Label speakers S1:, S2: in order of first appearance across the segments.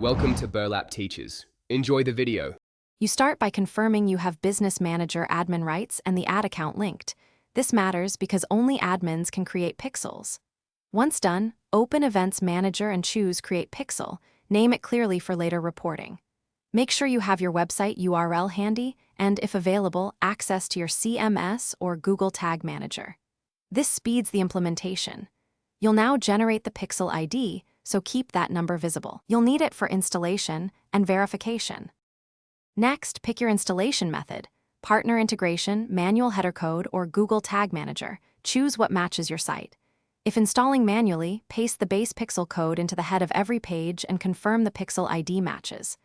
S1: Welcome to Burlap Teachers. Enjoy the video.
S2: You start by confirming you have Business Manager admin rights and the ad account linked. This matters because only admins can create pixels. Once done, open Events Manager and choose Create Pixel. Name it clearly for later reporting. Make sure you have your website URL handy and, if available, access to your CMS or Google Tag Manager. This speeds the implementation. You'll now generate the pixel ID, so keep that number visible. You'll need it for installation and verification. Next, pick your installation method: partner integration, manual header code, or Google Tag Manager. Choose what matches your site. If installing manually, paste the base pixel code into the head of every page and confirm the pixel ID matches.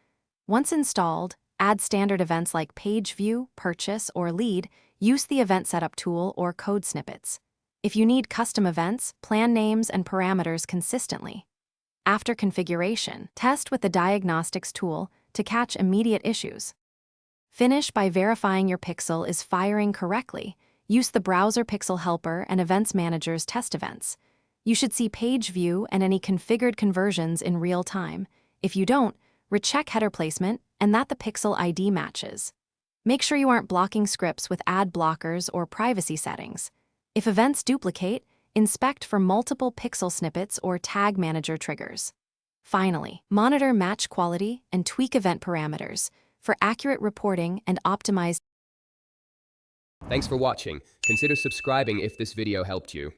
S2: Once installed, add standard events like page view, purchase, or lead. Use the event setup tool or code snippets. If you need custom events, plan names and parameters consistently. After configuration, test with the diagnostics tool to catch immediate issues. Finish by verifying your pixel is firing correctly. Use the Browser Pixel Helper and Events Manager's test events. You should see page view and any configured conversions in real time. If you don't, recheck header placement and that the pixel ID matches. Make sure you aren't blocking scripts with ad blockers or privacy settings. If events duplicate, inspect for multiple pixel snippets or Tag Manager triggers. Finally, monitor match quality and tweak event parameters for accurate reporting and optimized.
S1: Thanks for watching. Consider subscribing if this video helped you.